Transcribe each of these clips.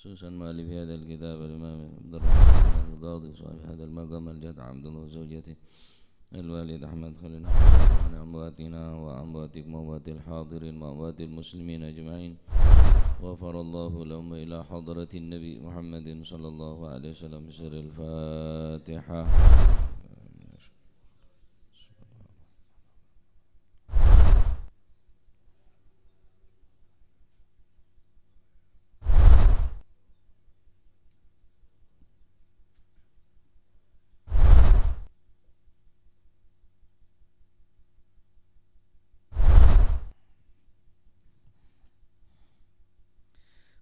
خصوصا مؤلف هذا الكتاب الإمام عبد الرحمن القاضي صاحب هذا المقام الجد عبد الله وزوجته الوالد أحمد خليل عن أمواتنا وأمواتكم وأموات الحاضرين وأموات المسلمين أجمعين غفر الله لهم إلى حضرة النبي محمد صلى الله عليه وسلم بسر الفاتحة.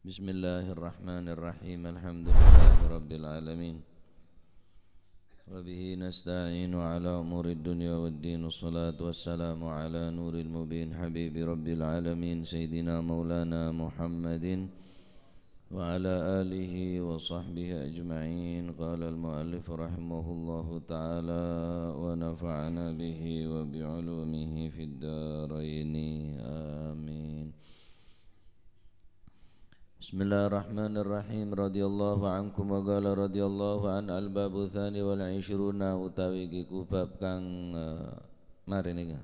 بسم الله الرحمن الرحيم الحمد لله رب العالمين وبه نستعين على أمور الدنيا والدين والصلاة والسلام على نور المبين حبيب رب العالمين سيدنا مولانا محمد وعلى آله وصحبه أجمعين. قال المؤلف رحمه الله تعالى ونفعنا به وبعلومه في الدارين آمين. Bismillahirrahmanirrahim. Radhiyallahu ankum wa qala radhiyallahu an al-babu tsani wal 20 utawi iku bab kang mari nika.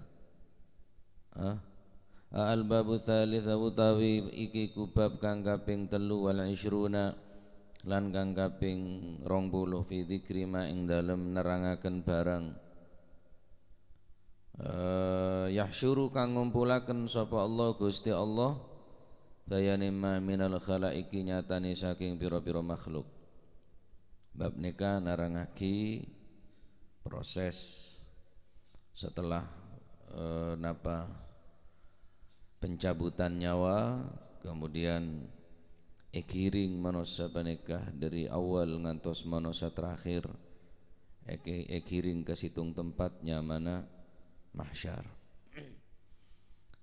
Al-babu tsalits utawi iki ku bab kang kaping 3 wal 20 lan kang kaping 20 fi dzikri ma ing dalem nerangaken barang yahsyuru kang ngumpulaken sapa Allah Gusti Allah bayane ma minal khalaiki nyatane saking pira-pira makhluk. Bab nika narangake proses setelah pencabutan nyawa, kemudian ekiring manusia panikah dari awal ngantos manusia terakhir, ekiring ke situng tempatnya mana mahsyar.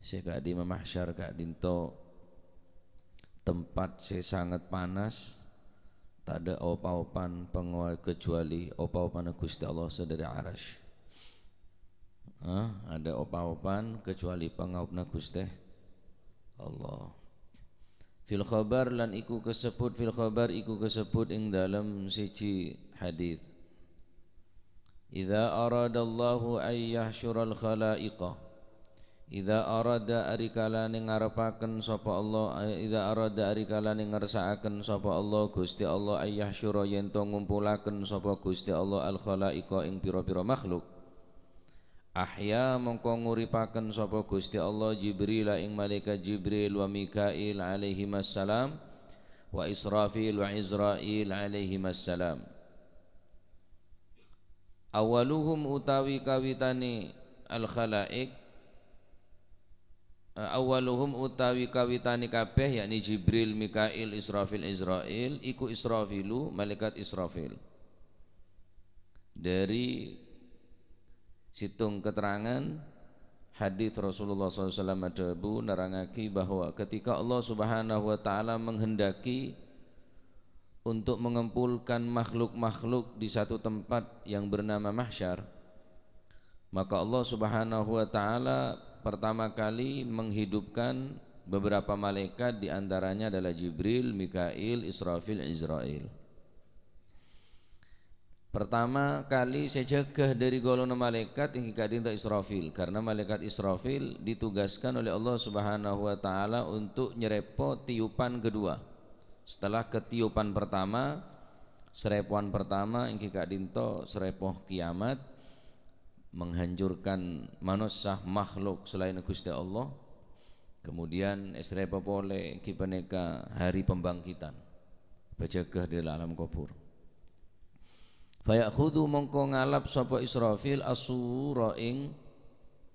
Seka di mahsyar kak dinto tempat sangat panas, tak ada opa-opan penguat kecuali opa-opan Gusti Allah sedari arash. Ada opa-opan kecuali pengaupna Gusti Allah. Fil khabar lan iku kesebut fil khabar iku kesebut ing dalam siji hadis. Idza aradallahu ay yahsyural khalaiqa. Idza arada arikalane ngarepaken sapa Allah, idza arada arikalane ngersakaken sapa Allah Gusti Allah ayyahsyura yen to ngumpulaken sapa Gusti Allah al khalaiqa ing pira-pira makhluk. Ahya mongko nguripaken sapa Gusti Allah Jibril ing malaikat Jibril wa Mikail alaihi wassalam wa Israfil wa Izrail alaihi wassalam. Awaluhum utawi kawitane al khalaik awaluhum utawi kawitani kabeh yakni Jibril, Mikail, Israfil, Izrail iku Israfilu malaikat Israfil. Dari situng keterangan hadis Rasulullah SAW adabu nerangaki bahwa ketika Allah Subhanahu wa taala menghendaki untuk mengumpulkan makhluk-makhluk di satu tempat yang bernama mahsyar, maka Allah Subhanahu wa taala pertama kali menghidupkan beberapa malaikat, diantaranya adalah Jibril, Mikail, Israfil, Izrail. Pertama kali saya jaga dari golongan malaikat yang dikadinta Israfil, karena malaikat Israfil ditugaskan oleh Allah Subhanahu wa taala untuk nyerepo tiupan kedua. Setelah ketiupan pertama, serepoan pertama yang dikadinta serepoh kiamat, menghancurkan manusia makhluk selain Gusti Allah. Kemudian esrepa pole kipaneka hari pembangkitan bajagah di alam kubur. Fayakhudhu mongko ngalap sapa Israfil asura ing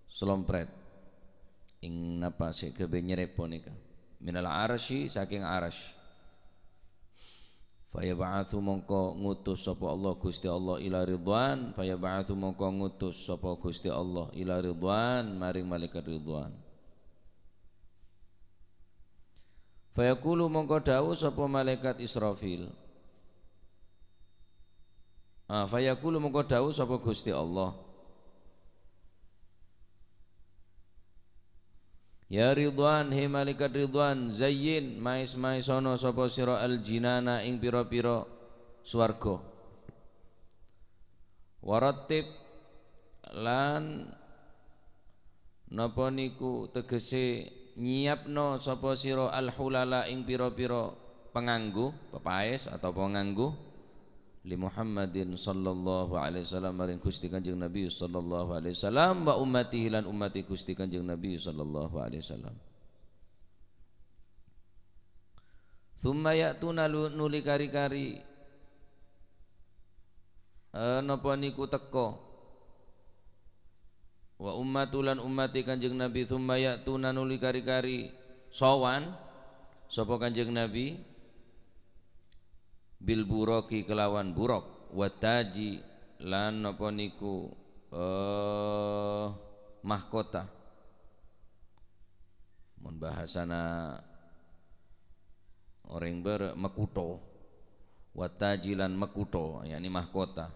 slompret ing napa sik kebe nyerepo nika minal arsy saking arsy. Fayab'atsu mongko ngutus sapa Allah Gusti Allah ila ridwan, fayab'atsu mongko ngutus sapa Gusti Allah ila ridwan maring malaikat ridwan. Fayaqulu mongko dawuh sapa malaikat Israfil. Fayaqulu mongko dawuh sapa Gusti Allah. Ya Ridwan, he malaikat Ridwan, zayyin mais sono sapa sira al jinana ing pira-pira swarga. Waratib lan napa niku tegese nyiapno sapa sira al hulala ing pira-pira penganggo, pepaes atau penganggo li Muhammadin sallallahu alaihi wasallam maring Gusti Kanjeng Nabi sallallahu alaihi wasallam wa ummatihi lan ummati Gusti Kanjeng Nabi sallallahu alaihi wasallam. Thumma ya'tuna nuli kari-kari napa niku teka wa ummatulan ummati Kanjeng Nabi thumma ya'tuna nuli kari-kari sowan sapa Kanjeng Nabi bil buraki kelawan buruk wataji lan napa niku mahkota mun bahasana orang mekuto wataji lan mekuto yakni mahkota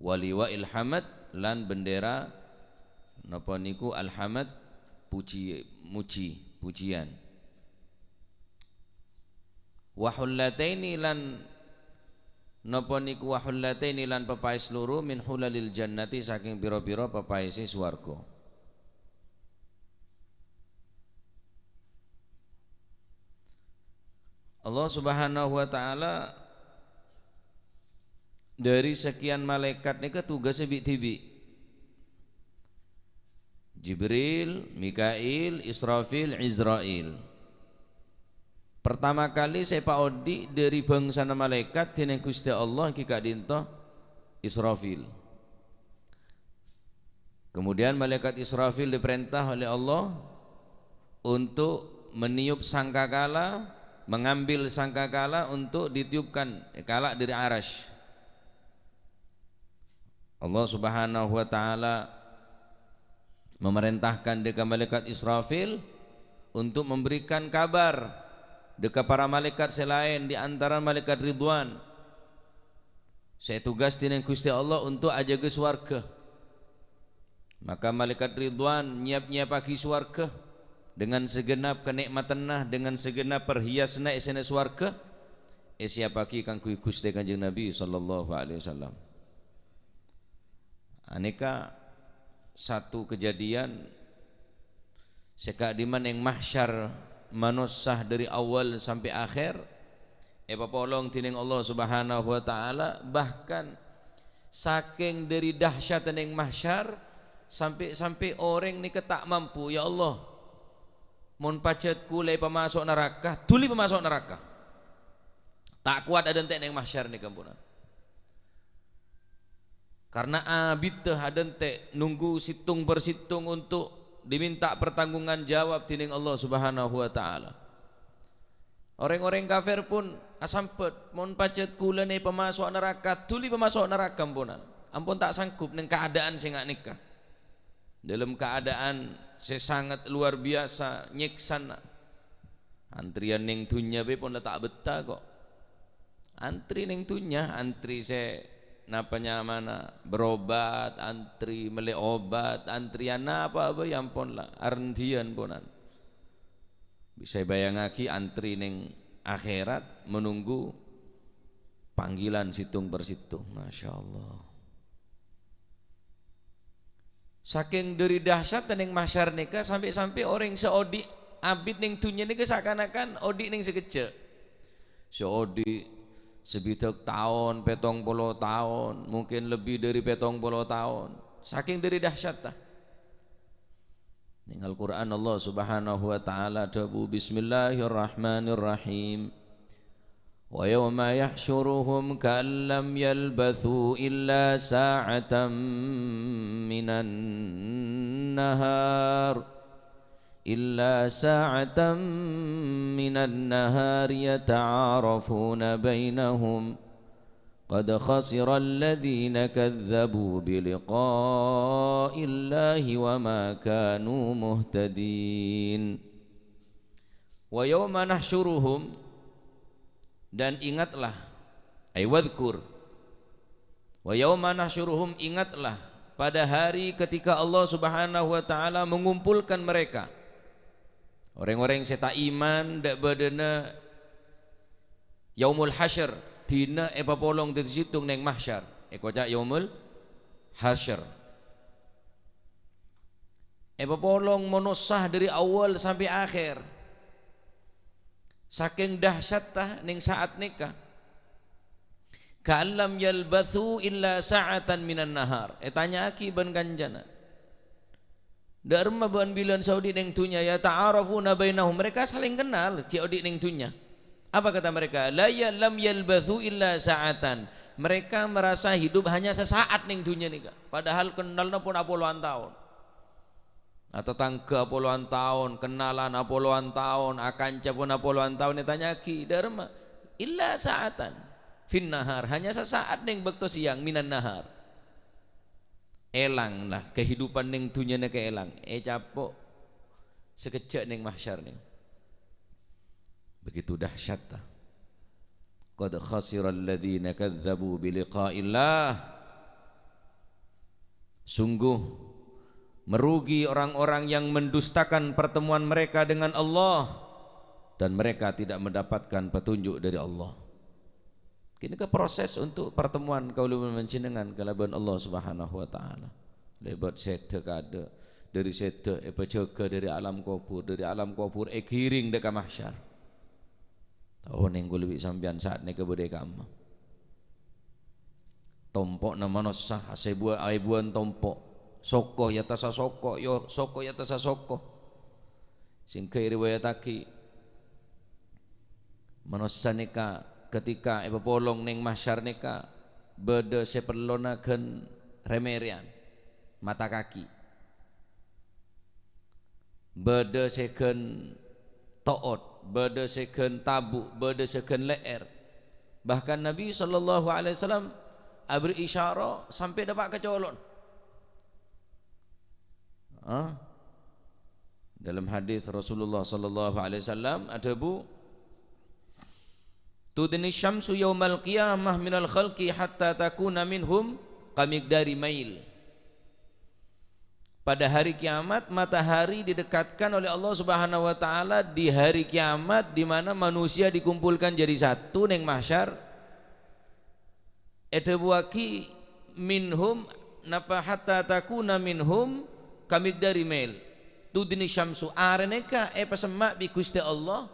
waliwa ilhamad lan bendera napa niku alhamad pujian wa hullataini lan napa niku wa hullataini lan pepaes loro min hulalil jannati saking pira-pira pepaese swarga. Allah Subhanahu wa taala dari sekian malaikat nika tugasnya bik-tibik. Jibril, Mikail, Israfil, Izrail. Pertama kali saya Pak Odi dari bangsa malaikat dening Gusti Allah iki gak dinto Israfil. Kemudian malaikat Israfil diperintah oleh Allah untuk meniup sangkakala, mengambil sangkakala untuk ditiupkan kala dari arasy. Allah Subhanahu wa taala memerintahkan dekat malaikat Israfil untuk memberikan kabar dekat para malaikat selain di antara malaikat Ridwan. Saya tugas dengan Gusti Allah untuk ajaga swarga. Maka malaikat Ridwan nyiap-nyiap pagi swarga dengan segenap kenikmatan, dengan segenap perhiasan esene swarga. Siap pagi kanggo Gusti Kanjeng Nabi sallallahu alaihi wasallam. Aneka satu kejadian sekadiman yang mahsyar manussah dari awal sampai akhir papolong tining Allah Subhanahu wa taala, bahkan saking dari dahsyat yang mahsyar sampai orang ni tak mampu, ya Allah mun pacet kulai pemasuk neraka tuli pemasuk neraka tak kuat ada entek ning mahsyar ni kampunan. Karena abid teh ada entek nunggu situng bersitung untuk diminta pertanggungan jawab tining Allah Subhanahu wa taala. Orang-orang kafir pun asampet mun pacet kula ni pemasuk neraka tuli pemasuk neraka ampunan. Ampun tak sanggup ning keadaan sing gak nikah. Dalam keadaan sangat luar biasa nyiksana. Antrian ning dunya be pun tak betah kok. Antri ning dunya, antri napanya mana berobat, antri meli obat, antrian apa yang pun lah ardian ponan. Bisa bayangaki antri ning akhirat menunggu panggilan situng bersitung. Masya Allah. Saking dari dahsyat ning mahsyar nika sampai orang seodi abid ning dunya nika seakan-akan odi ning sekecil. Seodi sebidak tahun, 70 tahun, mungkin lebih dari 70 tahun. Saking dari dahsyat tah. Ning Al-Qur'an Allah Subhanahu wa taala dawu bismillahirrahmanirrahim. Wa yawma yahsyuruhum ka'an lam yalbathu illa sa'atan minan nahar. إلا ساعة من النهار يتعارفون بينهم قد خسر الذين كذبوا بلقاء الله وما كانوا مهتدين. ويوم نحشرهم, dan ingatlah wadhkur wa yauma nahsyuruhum, ingatlah pada hari ketika Allah Subhanahu wa taala mengumpulkan mereka. Orang-orang yang tak iman dak bedena yaumul hasyr dina epa polong di situng neng mahsyar ekojak yaumul hasyr epa polong monosah dari awal sampai akhir saking dahsyat tah neng saat nikah ka'allam yalbathu illa sa'atan minan nahar tanya aki ban kanjana darma ban bilan Saudi neng tunya ya ta'arafuna bainahum mereka saling kenal ki odi neng tunya. Apa kata mereka? La lam yalbathu illa sa'atan. Mereka merasa hidup hanya sesaat neng dunia nih, padahal kenalna pun apoluan tahun. Atau tangga apoluan tahun, kenalan apoluan tahun, akanca pun apoluan tahun. Ditanya ki darma illa sa'atan fin nahar, hanya sesaat neng bekto siang minan nahar. Elang lah kehidupan neng dunia nih keelang. Capok sekejap neng mahsyar nih. Begitu dahsyat. Qad khasiral ladzina kadzdzabu biliqa'illah. Sungguh merugi orang-orang yang mendustakan pertemuan mereka dengan Allah dan mereka tidak mendapatkan petunjuk dari Allah. Kini ke proses untuk pertemuan kaulun menjenengan kalaban Allah Subhanahu wa taala. Lebat sete kada dari sete jaga dari alam kubur giring deka mahsyar. Tahu neng lebih sambian saat neka bodekam. Tompok nama nosah aibuan tompok. Sokoh ya tasa sokoh yo sokoh ya tasa sokoh. Singkai riwayataki manusia neka ketika polong neng mahsyar neka beda seperlonaken remerian mata kaki beda seken toot beda seken tabu beda seken leer. Bahkan Nabi SAW abri isyara sampai dapat kecolon. Dalam hadis Rasulullah SAW ada bu tudni syamsu yaumal qiyamah minal khalqi hatta takuna minhum kamigdari mail. Pada hari kiamat matahari didekatkan oleh Allah Subhanahu wa taala di hari kiamat di mana manusia dikumpulkan jadi satu neng mahsyar. Edebuaki minhum napa hatta takuna minhum kamigdari mail. Tudni syamsu areneka pasemak bi Gusti Allah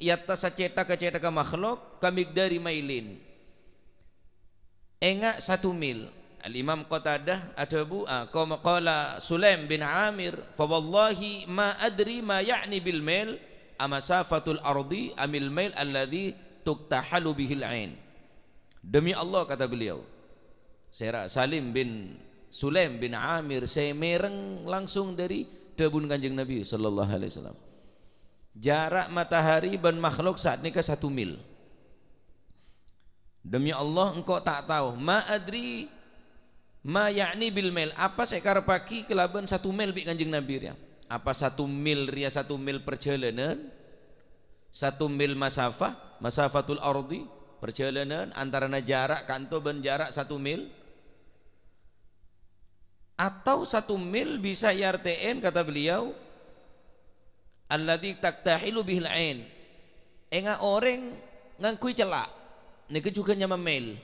yatta saceta makhluk kamigdari mailin. Enggak 1 mil. Al-Imam Qatadah ada bu qala Sulaim bin Amir fa wallahi ma adri ma ya'ni bil mail amasafatul ardi amil mail alladhi tuktahalu bihil ain. Demi Allah kata beliau Salim bin Sulaim bin Amir saya mereng langsung dari debun Kanjeng Nabi sallallahu alaihi wasallam. Jarak matahari dan makhluk saat ini ke 1 mil. Demi Allah engkau tak tahu ma adri ma ya'ni bil mil apa saya karepaki kelaban 1 mil bi Kanjeng Nabi ya. Apa 1 mil ria 1 mil perjalanan 1 mil masafatul ardi perjalanan antara jarak kanto ben jarak 1 mil atau 1 mil bisa yartn kata beliau alladzi taktahilu bihil ain enga orang ngangkui celak niki juga nyama mil.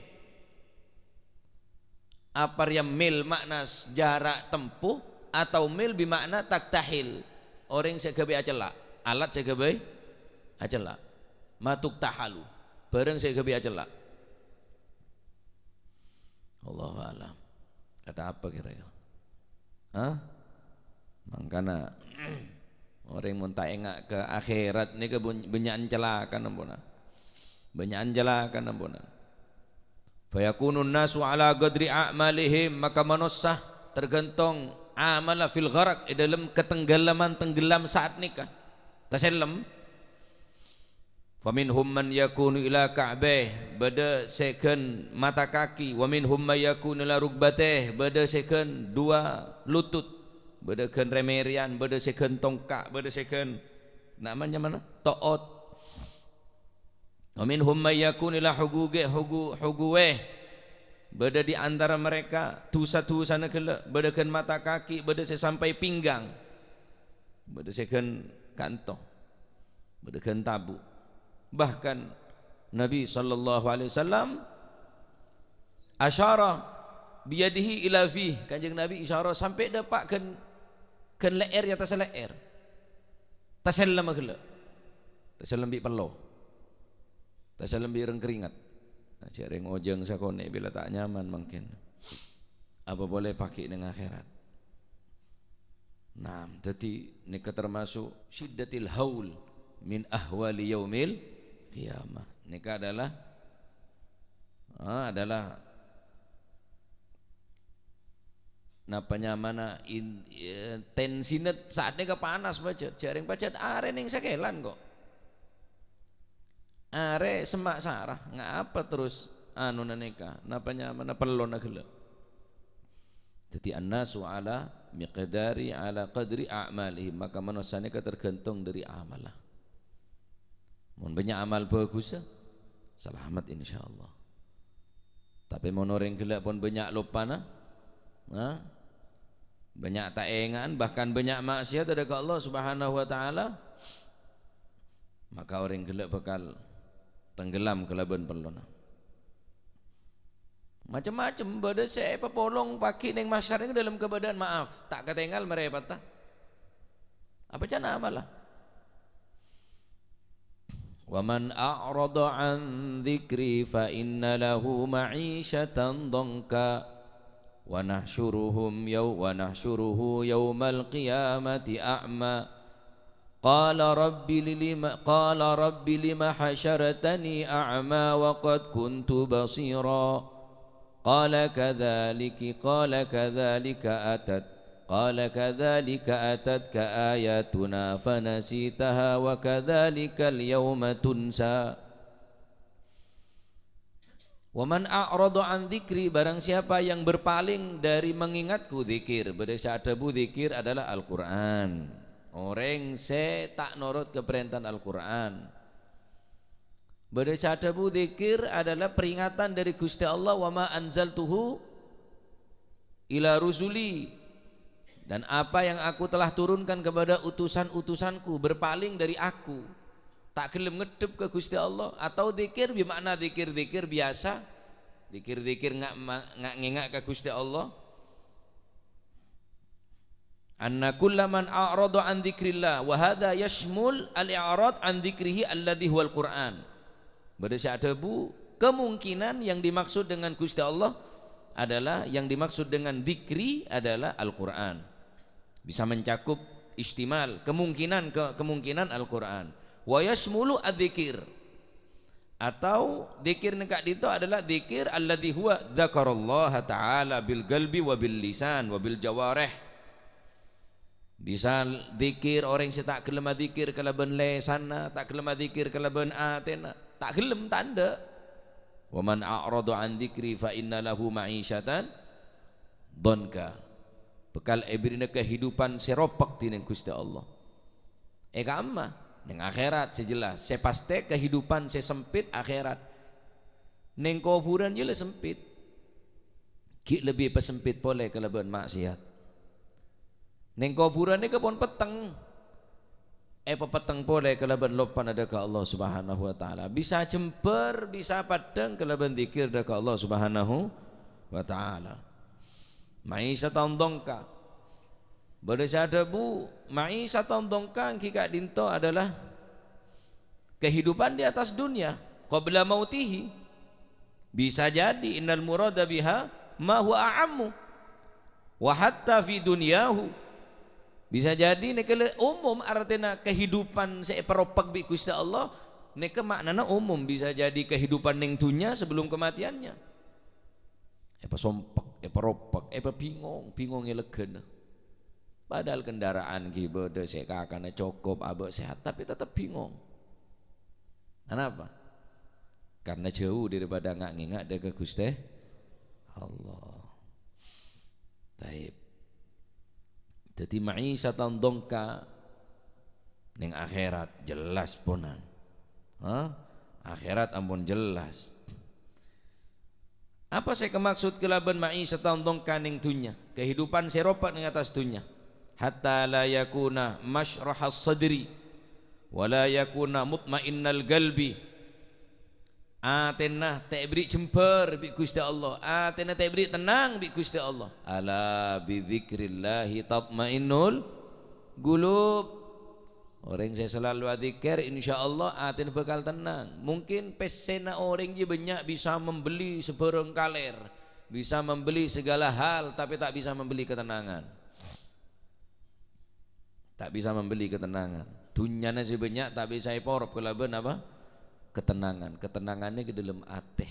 Apa yang mil makna jarak tempuh atau mil bermakna taktahil orang segabe acelak alat segabe acelak matuk tahalu bareng segabe acelak. Allahu a'lam. Kata apa kira-kira? Mangkana orang mun tak engak ke akhirat ni ke banyak celakan ampuna. Banyak celakan ampuna. Fayakunun nasu ala qadri a'malihim maka manusia tergantung amala fil gharq dalam tenggelam saat nikah tasallam. Faminhum man yakunu ila ka'bah bada second mata kaki wa minhum man yakunu ila rukbatih bada second 2 lutut bada kan remerian bada second tongkak bada second namanya mana toot. Wa minhum man yakunu ila huguweh bada di antara mereka tusa-tusana kala bada kan mata kaki bada sampai pinggang bada second kantong berdegan tabu. Bahkan Nabi sallallahu alaihi wasallam asyara biyadihi ila fih, kanjeng Nabi isyara sampai dapat ken leer ya atas leer tasallam gela tasallam bi pelo tasallam bi reng keringat jareng ojeng sakone bila tak nyaman mungkin apa boleh pakai dengan akhirat. Nah, jadi ini termasuk syiddatil haul min ahwali yaumil qiyamah. Ini adalah napanya mana tensinet saatnya ke panas baca jaring baca are ning sakelan kok are semak sarah ngapa terus anu naneka napanya mana pelon agela. Jadi annasu ala miqdari ala qadri a'malihim, maka manusia ini tergantung dari amalah. Mun banyak amal bagus selamat insyaallah. Tapi mun orang gelak pun banyak lupa banyak taengan bahkan banyak maksiat ada ke Allah Subhanahu wa taala, maka orang gelak bakal tenggelam ke laban pelona. Macam-macam bada saya pepolong pakai neng masyarakat dalam keadaan maaf tak ketinggal merepot tak apa cana amalah. Wa man a'rada an dzikri fa inna lahu ma'isyatan dhanka wa nahsyuruhu yaumal qiyamati a'ma qala rabbi lima hasyaratani a'ma wa qad kuntu basira qala kadzalika atatka ayatuna fanasitaha wa kadzalikal yawma tunsa. Wa man a'rada an dzikri, barang siapa yang berpaling dari mengingatku zikir. Berdasar adabu zikir adalah Al-Qur'an. Orang se tak nurut keperintah Al-Qur'an. Berdasar adabu zikir adalah peringatan dari Gusti Allah, wa ma anzaltuhu ila rusuli, dan apa yang aku telah turunkan kepada utusan-utusanku, berpaling dari aku, tak gelem ngedep ke Gusti Allah. Atau zikir bermakna zikir-zikir biasa, zikir-zikir ngak ngengak ke Gusti Allah. Anna kullaman a'rada an dzikrillah wa hadza yashmul al-i'rad an dzikrihi alladhi huwal Qur'an. Berdasar adabu, kemungkinan yang dimaksud dengan Gusti Allah adalah, yang dimaksud dengan dzikri adalah Al-Qur'an. Bisa mencakup istimal kemungkinan Al-Qur'an. Wa yashmulu adzikir, atau dzikir nekak dito adalah dzikir alladzi huwa dzakarallaha ta'ala bil qalbi wa bil lisan wa bil jawarih. Bisa dzikir orang yang tak gelem dzikir kalaban lesana, tak gelem dzikir kalaban atena, tak gelem tanda. Wa man a'rada an dzikri fa inna lahu ma'isyatan dhanka, bekal ebrina kehidupan seropak tining Gusti Allah. Kamma ning akhirat sejelas sepaste kehidupan sesempit akhirat. Ning kuburan je le sempit, ki lebih pesempit boleh kalaban maksiat. Ning kuburan ni kepon peteng, peteng boleh kalaban lopan ada ke Allah Subhanahu wa taala. Bisa jember, bisa padang kalaban zikir ada ke Allah Subhanahu wa taala. Ma'isyatan dhanka, berdasar adabu ma'isyatan dhanka kika dinto adalah kehidupan di atas dunia qabla mautihi. Bisa jadi innal murada biha ma huwa a'ammu wa hatta fi dunyahu. Bisa jadi nekele umum artinya kehidupan seperopak bi Gusti Allah, neke maknana umum, bisa jadi kehidupan ning dunya sebelum kematiannya. Sompak, peropak, bingung elegan. Padahal kendaraan ki bode sekakane cukup abek sehat tapi tetap bingung. Kenapa? Karena jauh daripada ngak ke Gusti Allah. Taib. Jadi ma'isyatan dhanka ning akhirat jelas ponan. Akhirat ampun jelas. Apa saya kemaksud kelaban ma'isyatan dhanka ning dunya? Kehidupan seropak ning atas dunya. Hatta la yakuna masyrahas sadri wala yakuna mutmainnal qalbi atena tak beri jemper bi Gusti Allah, atena tak beri tenang bi Gusti Allah. Ala bi dzikrillahi tatmainnul qulub. Orang saya selalu adzikir insyaallah aten bakal tenang. Mungkin pesena orang je banyak bisa membeli seberang kaler, bisa membeli segala hal tapi tak bisa membeli ketenangan. Tak bisa membeli ketenangan. Dunyana sebanyak tak bisa porop kelaban apa? Ketenangan. Ketenangannya ke dalam ate.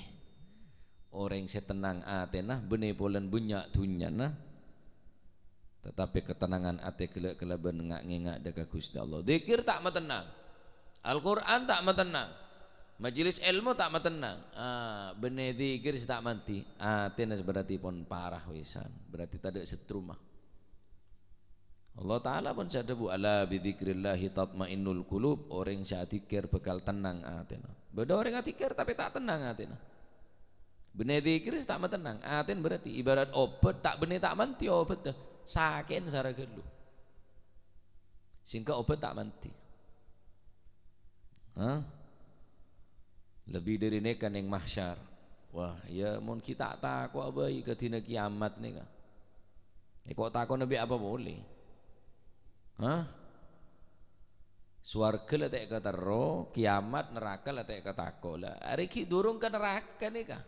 Orang saya tenang atena benih polan banyak dunyana. Tetapi ketenangan ate kelaban ngak dekat Gusti Allah. Zikir tak matenang, Al-Quran tak matenang, majelis ilmu tak matenang. Benih zikir tak mati. Ate berarti pun parah wisan. Berarti tak ada setrumah. Allah Ta'ala pun sadabu ala bidzikrillahi tatmainnul qulub. Orang yang zikir bakal tenang atena. Beda orang zikir tapi tak tenang atena. Benih zikir tak matenang. Aten berarti ibarat obat tak benih tak mati obat dah. Saken sara gelu singka obat tak mati. Lebih dari nekan yang mahsyar. Wah ya mun kita takut abai ke tina kiamat ni ka. Kok takut nabi apa boleh? Swarga lah tak kata roh, kiamat neraka lah tak kata kola. Hari ki durung ke neraka ni ka.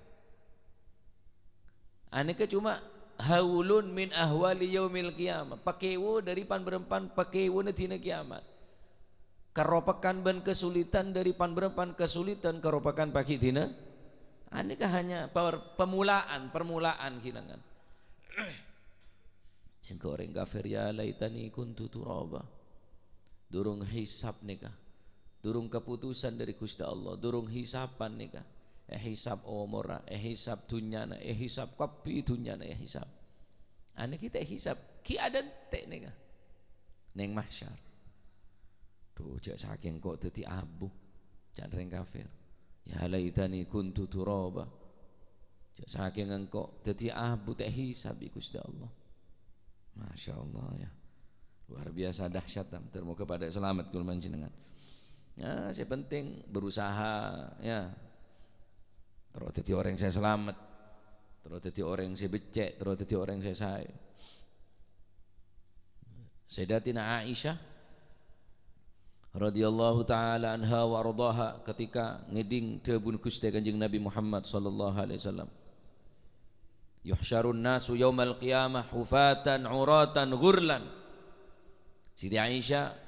Aneka cuma haulun min ahwali yaumil qiyamah, pakewo dari pan berempan pakewo na tina kiamat. Karopakan ban kesulitan dari pan berempan kesulitan karopakan pagi tina. Aneka hanya permulaan hinangan. Singko orang kafir ya laitani kuntu turaba. Durung hisab nikah. Durung keputusan dari Gusti Allah, durung hisapan nikah. Hisab umur, hisab dunyana, hisab kapi dunyana, hisab. Ane kita hisab ki ada tek nih neng mahsyar. Tuh jak saking kok teti abu, jak reng kafir. Ya laitani kuntu turaba. Jak saking engkau teti abu tek hisab Gusti Allah. Masya Allah ya. Luar biasa dahsyat. Termoga pada selamat kul manjenengan. Ya, saya penting berusaha ya. Terus jadi orang yang saya selamat, terus jadi orang yang saya becek, terus jadi orang yang saya sayang. Sayyidatina Aisyah radhiyallahu taala anha wa radhaha ketika ngeding tebun Gusti Kanjeng Nabi Muhammad sallallahu alaihi wasallam. Yuhsyarun nasu yaumal qiyamah hufatan uratan ghurlan. Siti Aisyah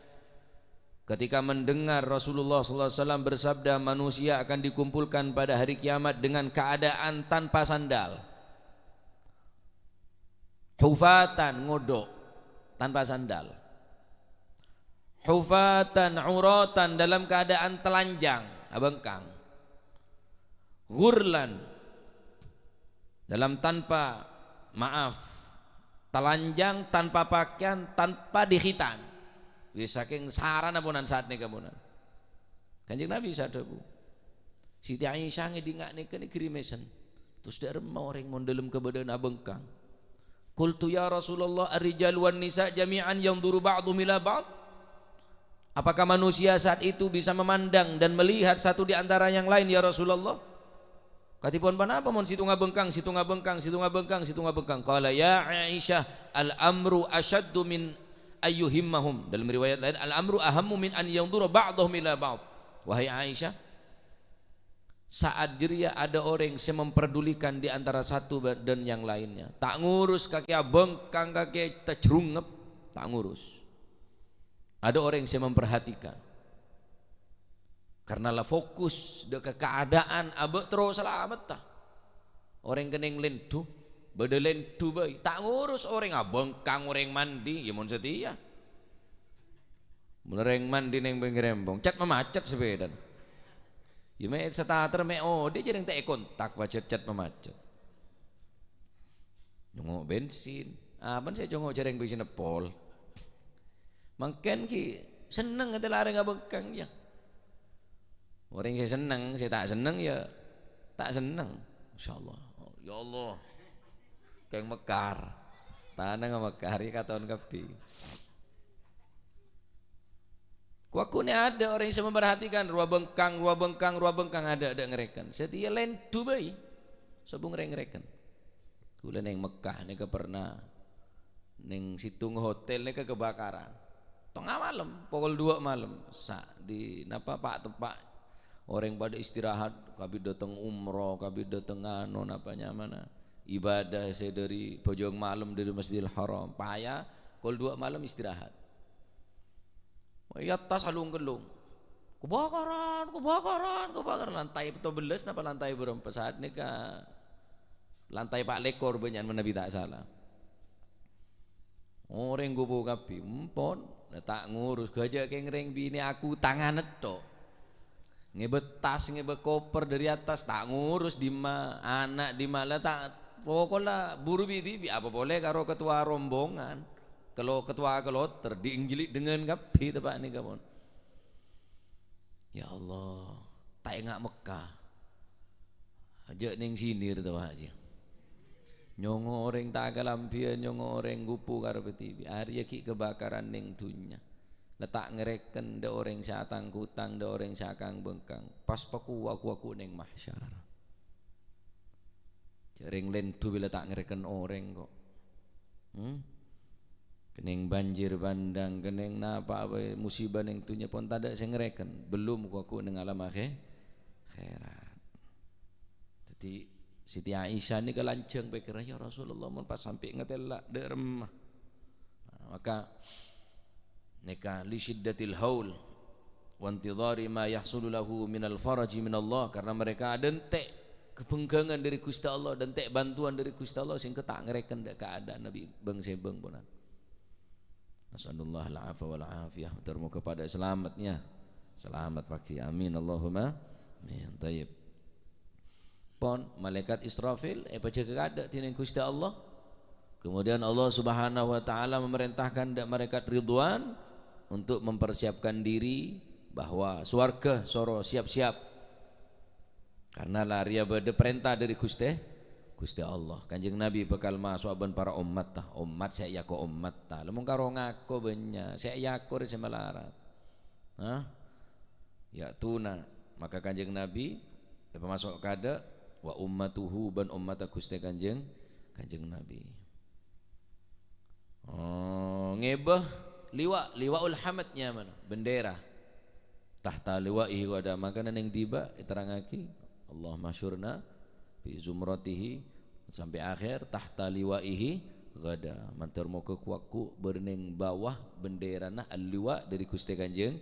ketika mendengar Rasulullah SAW bersabda manusia akan dikumpulkan pada hari kiamat dengan keadaan tanpa sandal, hufatan ngodok tanpa sandal, hufatan uratan dalam keadaan telanjang abengkang, ghurlan dalam tanpa telanjang tanpa pakaian tanpa dikhitan. Wis saking sarana punan saat nika punan. Kanjeng Nabi sadaku. Siti Aisyah ngedingak nika ni grimesen. Terus dak remau orang mondelem kebadan abengkang. Qultu ya Rasulullah ar-rijal wan nisa jami'an yanzuru ba'dhum ila ba'd. Apakah manusia saat itu bisa memandang dan melihat satu di antara yang lain ya Rasulullah? Katipun panapa mon situ ngabengkang, situ ngabengkang, situ ngabengkang, situ ngabengkang. Qala ya Aisyah al-amru asyaddu min ayyuhimmahum. Dalam riwayat lain al-amru ahammu min an yanzura ba'dhum ila ba'd. Wahai Aisyah, saat jeria ada orang yang memperdulikan di antara satu dan yang lainnya, tak ngurus kaki bengkang kaki terjerungep, tak ngurus. Ada orang yang memperhatikan karena lah fokus ke keadaan abek terus selamat tah. Orang kening lentu bedelen tu bayi tak ngurus orang abengkang orang mandi ya mon setia menereng mandi neng bengrembong cat memacet sepeda ya me starter me dia jadi tak kontak wajat cat memacet nyongok bensin apa saya nyongok jarang bensin pol makan ki seneng ada larang abengkang ya orang saya seneng saya tak seneng ya tak seneng insyaallah ya Allah kayak mekar tanah nggak mekar ya katon kapi Kuaku ni ada orang yang memperhatikan ruah bengkang ada ngerekan. Setia lain Dubai, sabung ngerekan. Kula neng Mekah ni ke pernah, neng situng hotel ni ke kebakaran. Tengah malam, pukul 2 malam, di napa pak tepak orang pada istirahat, kami datang umroh, kami datang anu napanya mana ibadah saya dari pojok malam dari Masjidil Haram, payah, pukul 2 malam istirahat. Ya tas halung gelung, kebakaran, lantai itu beles, napa lantai berapa saat ni ke lantai pak lekor banyak menabi tak salah. Orang gubu kapi, empon, tak ngurus gajah kengreng bini aku tangan netok, ngebet tas ngebet koper dari atas tak ngurus di ma anak di malah tak pokoknya buru biti apa boleh karo ketua rombongan. Kalau ketua keloter diinggilik dengan kapi tepak ni kamu. Ya Allah, tak ingat Mekah. Aja ning sinir tu aja. Nyongo orang tak kalampian, nyongo orang gupu karo betibi. Hari ki kebakaran ning dunya. Letak ngereken de orang syatang kutang, de orang syakang bengkang. Pas paku aku ning mahsyar. Jaring lendu bila tak ngereken orang kok. Kening banjir bandang, kening napa apa musibah ning tunya pun tak ada sing ngereken. Belum aku ning alam akhirat. Jadi Siti Aisyah ni kelanceng pikir ya Rasulullah mun pas sampai ngetelak de remah. Maka neka li syiddatil haul wa intidhari ma yahsulu lahu minal faraji min Allah, karena mereka dentek kebengkangan dari Gusti Allah, dentek bantuan dari Gusti Allah sing ketak ngereken dak keadaan Nabi bangsa bang punan. Nasallallahu al-afa wal afiyah, termu kepada selamatnya. Selamat pagi. Amin Allahumma amin. Tayyib. Pon malaikat Israfil baca keada tining Gusti Allah. Kemudian Allah Subhanahu wa taala memerintahkan malaikat Ridwan untuk mempersiapkan diri bahwa swarga soro siap-siap. Karena laria bade perintah dari Gusti Allah. Kanjeng Nabi bekal masuk para umat tah. Umat saya yako umat tah. Lamun karo ngako benya, saya yako rese melarat. Ya tuna. Maka Kanjeng Nabi masuk kada wa ummatuhu ban ummata Gusti Kanjeng Nabi. Ngebah liwaul hamadnya mana? Bendera. Tahta liwaihi wada makanan yang tiba terangaki Allah masyurna fi zumratihi sampai akhir tahta liwaihi gada mantar mau ke kuaku berning bawah bendera nah al-liwa dari Gusti Kanjeng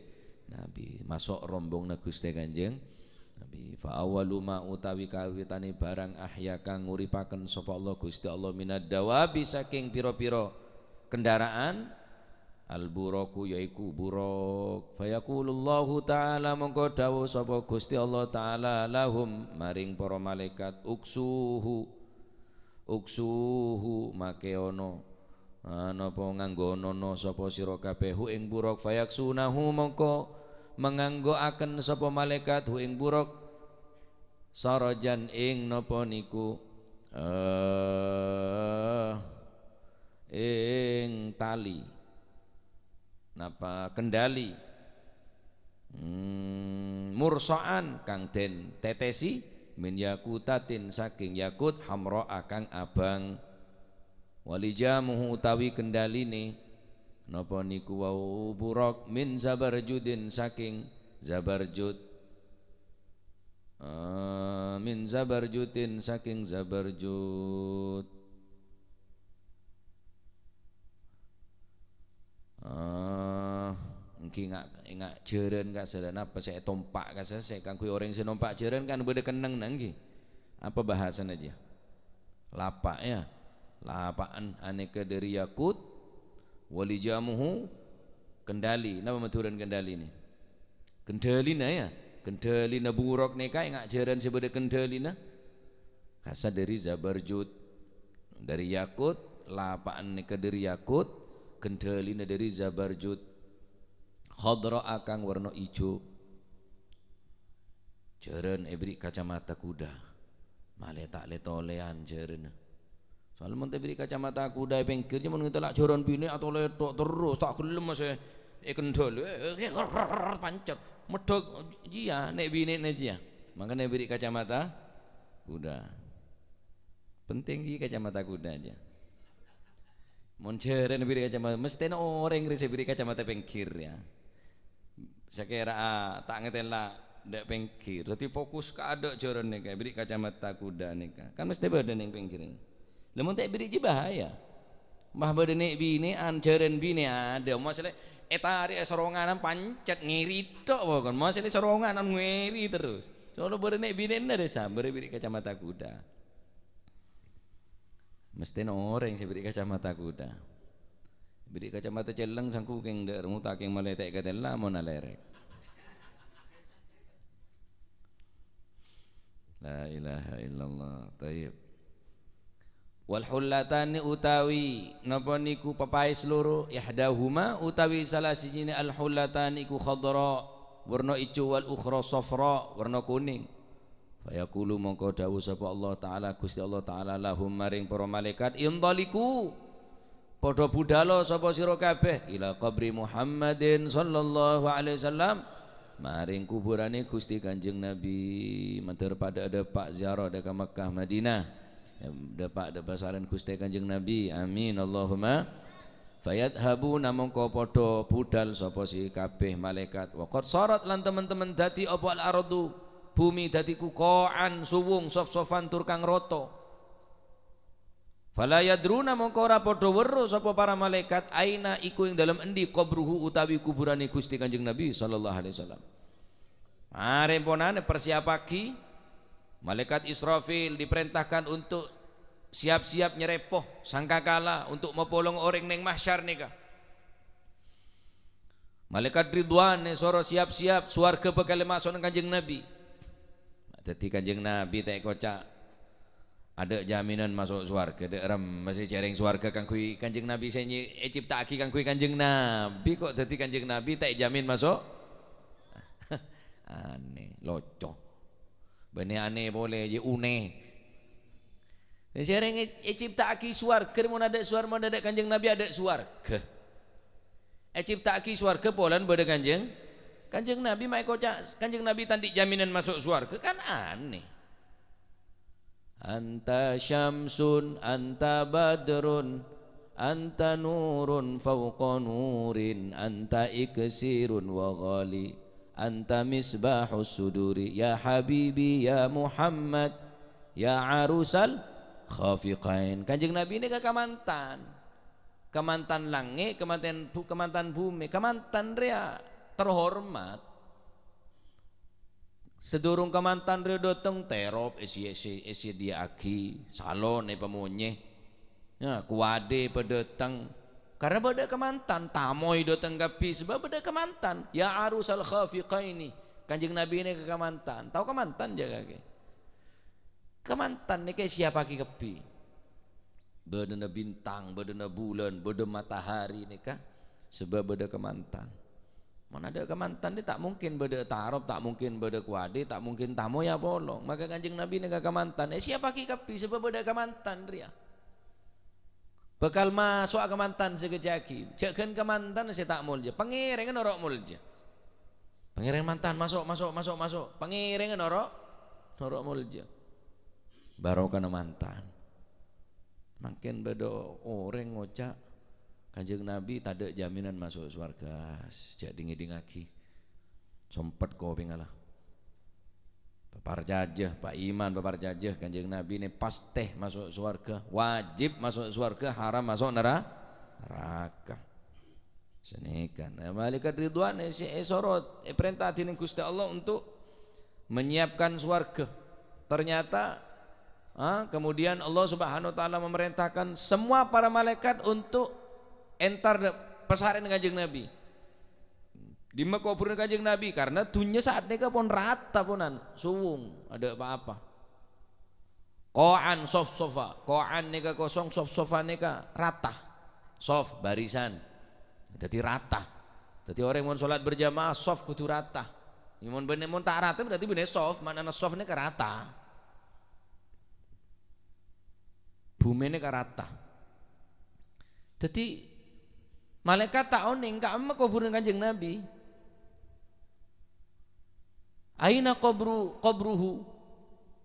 Nabi, masuk rombong na Gusti Kanjeng Nabi. Fa awwalu ma utawi kawitane barang ahya kang nguripaken sapa Allah Gusti Allah minad dawabi saking pira-pira kendaraan al-buraku yaiku buruk. Fayaqulullahu ta'ala mongko dawuh sapa Gusti Allah taala lahum maring para malaikat uksuhu make ono napa nganggonono sapa sira kabeh hu ing buruk. Fayaksunahu mongko menganggoaken sapa malaikat hu ing buruk sarajan ing napa niku ing tali napa kendali mursaan kang den tetesi min yakutatin saking yakut hamra kang abang walijamuhu utawi kendaline napa niku wau buruk min zabarjudin saking zabarjud min zabarjudin saking zabarjud mungkin ingat jeren kan sedang apa saya tompak kan saya kan kui orang yang nompak jeren kan beda kenang nanggi apa bahasan aja lapak ya lapaan aneka dari yakut walijamuhu kendali nama maturan kendali ni kendali na ya kendali na buruk neka ingat jeren sebeda kendali na kasa dari zabarjud dari yakut lapaan neka dari yakut kendalina dari zabarjud khadra akang warna ijo jeren ebri kacamata kuda male tak letolean jeren soal mun beri kacamata kuda pengkirnya mun ngelak joron bini atau letok terus tak gelem mas kendol pancet medhok iya nek bine aja. Makanya beri kacamata kuda. Penting iki kacamata kuda aja. Mun jeren beri kacamata mesti orang ngeri beri kacamata pengkir ya. Saya kira tak ngeten lah ndak pengkir. Dadi fokus ke aduk joron nika beri kacamata kuda nika. Kan mesti badan yang pengkir ini. Lamun tak beri ji bahaya. Mah badan nek bine an jeren bine ada masalah etari soronganan pancet ngiri tok pokon. Masalah soronganan ngiri terus. Soalnya badan nek bine ndak ada beri kacamata kuda. Mesti orang saya beri kacamata kuda. Beri kacamata celeng sangku keng der muta keng maletek katella mon alerek. La ilaha illallah. Tayyib. Wal hullatani utawi napa niku papai seluruh ihdahuma utawi salah sijine al hullatani iku khadra warna ijo wal ukhra safra warna kuning. Fayaqulu mongko dawuh sapa Allah taala Gusti Allah taala lahum maring para malaikat indaliku padha budhalo sapa sira kabeh ila qabri Muhammadin sallallahu alaihi wasallam maring kuburane Gusti Kanjeng Nabi matur pada ada pak ziarah deka Makkah Madinah dapat ada basaran Gusti Kanjeng Nabi amin Allahumma fayadhabuna mongko padha budal sapa si kabeh malaikat wa qad sarat lan teman-teman dadi apa al ardu bumi dadi kukoan suwung sof-sofan tur kang rata fala yadruna mongko ora padha weruh sapa para malaikat aina iku ing dalem endi qabruhu utawi kuburane Gusti Kanjeng Nabi sallallahu alaihi wasallam. Mare ponane persiapaki malaikat Israfil diperintahkan untuk siap-siap nyerepoh sangkakala untuk mepolong orang ning mahsyar nika. Malaikat Ridwan soro siap-siap swarga bakal masuk nang Kanjeng Nabi. Dadi Kanjeng Nabi tak kocak ada jaminan masuk swarga dek rem masih jaring swarga kang kui Kanjeng Nabi saya ciptake kang kui Kanjeng Nabi kok dadi Kanjeng Nabi tak jamin masuk aneh loco bene aneh boleh je une jaring ciptake swarga mun ada swarga mun ada Kanjeng Nabi ada swarga ciptake swarga polan bade Kanjeng Nabi mai kocak Kanjeng Nabi tandi jaminan masuk surga kan aneh. Anta syamsun anta badrun anta nurun fawqa nurin anta iksirun wa ghali anta misbahus suduri ya habibi ya Muhammad ya arusal khafiqain. Kanjeng Nabi ini kemantan langit kemantan bumi kemantan ria terhormat sedurung kemantan rio doteng terop esi dia aki salon pemunye ya kuade pedeteng karena pada kemantan tamoy doteng gapi sebab pada kemantan ya arusal khafiqaini. Kanjeng Nabi ini ke kemantan tahu kemantan jaga ke kemantan ini kayak siapa ki kepi bedena bintang bedena bulan bedena matahari ini kah sebab beda kemantan. Mana ada kemantan dia tak mungkin beda tarob, tak mungkin beda kuade, tak mungkin tamu ya bolong. Maka Kanjeng Nabi nega kemantan. Siapa ki kapi sebab beda kemantan dia. Bakal masuk kemantan sekejaki. Jangan kemantan saya tak mulja. Pengiring norok mulja. Pengiring mantan masuk. Pengiring norok mulja. Barokah mantan. Makin beda orang ngocak. Kanjeng Nabi tak ada jaminan masuk surga. Jadi ngidingaki. Sompet kau pingalah. Papar jajah, Pak Iman papar jajah Kanjeng Nabi ini pas teh masuk surga. Wajib masuk surga, haram masuk neraka. Senikan. Malaikat Ridwan sorot perintah dinin Gusti Allah untuk menyiapkan surga. Ternyata kemudian Allah Subhanahu wa taala memerintahkan semua para malaikat untuk entar pesaran Kanjeng Nabi di makobur Kanjeng Nabi karena dunia saat ini pun rata punan suwung ada apa-apa koan sofa koan neka kosong sofa neka rata sof barisan jadi rata jadi orang yang mau sholat berjamaah sof kudu rata yang mau tak rata berarti bener sof mana sof neka rata bumi neka rata jadi Malaikat tak oning ka amma kuburan Kanjeng Nabi. Aina qabruhu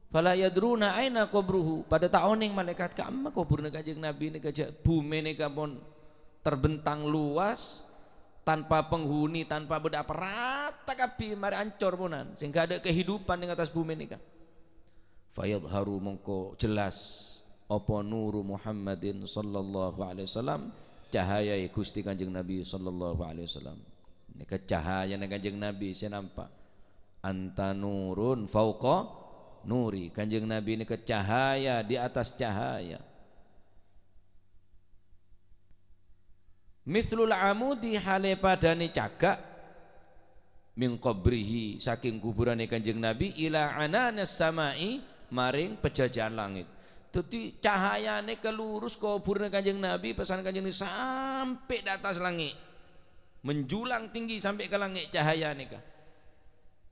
fala yadruna aina qabruhu. Pada tak oning malaikat ka amma kuburan Kanjeng Nabi ni kaja bumi ni pun terbentang luas tanpa penghuni, tanpa beda rata kabeh mari ancur punan sehingga ada kehidupan di atas bumi ni ka. Fayadharu mongko jelas apa nuru Muhammadin sallallahu alaihi wasallam, cahaya Gusti Kanjeng Nabi sallallahu alaihi wasallam. Ini cahaya Kanjeng Nabi saya nampak. Anta nurun fauqa nuri. Kanjeng Nabi ini cahaya di atas cahaya. Mithlul amudi hale padane cagak min qabrihi saking kuburane Kanjeng Nabi ila ananas samai maring pejajahan langit. Jadi cahayane kelurus kuburane Kanjeng Nabi, pesan Kanjeng Nabi sampai di atas langit, menjulang tinggi sampai ke langit cahayane ka.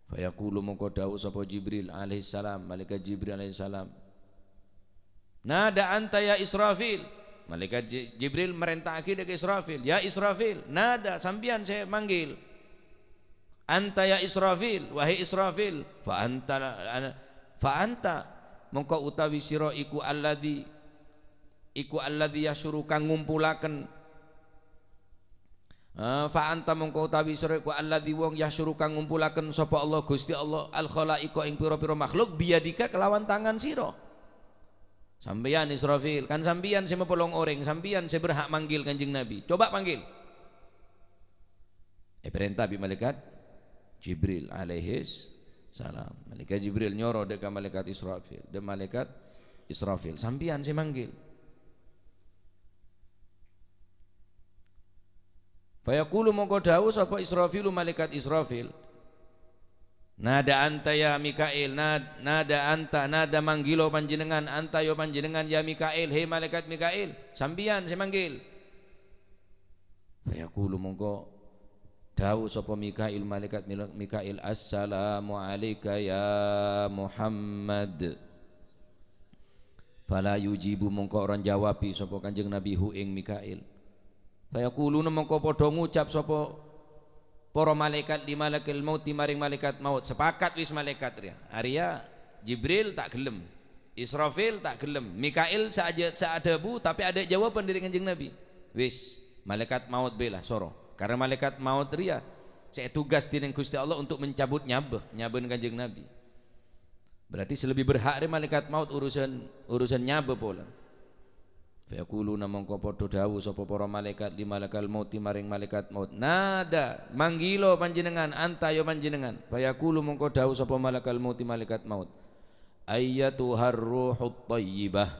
Fa yaqulu mongko dawuh sapa Jibril alaihi salam, malaikat Jibril alaihi salam, nada anta ya Israfil. Malaikat Jibril merintahake ke Israfil, ya Israfil, nada sambian saya manggil. Anta ya Israfil, wahai Israfil, fa anta mongko utawi sira iku alladzi yasyuru kang ngumpulaken. Fa anta mongko utawi sira iku alladzi wong yasyuru kang ngumpulaken sapa Allah Gusti Allah al khalaiqa ing pira-pira makhluk biadika kelawan tangan sira. Sampeyan Israfil, kan sampeyan sing mepolong orang, sampeyan sing berhak manggil Kanjeng Nabi. Coba panggil. Perintah bi malaikat Jibril alaihi salam. Malaikat Jibril nyoro dekat malaikat Israfil. De malaikat Israfil, sampeyan sing manggil. Fa yaqulu mongko dawuh sapa Israfil malaikat Israfil. Nada anta ya Mikail, nada anta, nada manggilo panjenengan, anta yo panjenengan ya Mikail, hei malaikat Mikail, sambian saya manggil. Fayaqulu mongko dawuh sapa Mikail malaikat Mikail, assalamu alayka ya Muhammad. Fala yujibu mongko orang jawabi sapa Kanjeng Nabi hu ing Mikail. Fayaquluna mongko padha ngucap sapa para malaikat di malakil maut maring malaikat maut, sepakat wis malaikat ria. Arya Jibril tak gelem, Israfil tak gelem, Mikail seadabu tapi ada jawaban dari Kanjeng Nabi. Wis malaikat maut bela soro. Karena malaikat maut ria saya tugas dening Gusti Allah untuk mencabut nyabeun Kanjeng Nabi. Berarti selebih berhak dari malaikat maut urusan nyabe pola. Fa yaquluna mongko padha dawuh sapa para malaikat li malakal maut maring malaikat maut, nada manggilo panjenengan anta ya panjenengan. Fa yaqulu mongko dawuh sapa malakal maut malaikat maut, ayyatuhar ruhut thayyibah,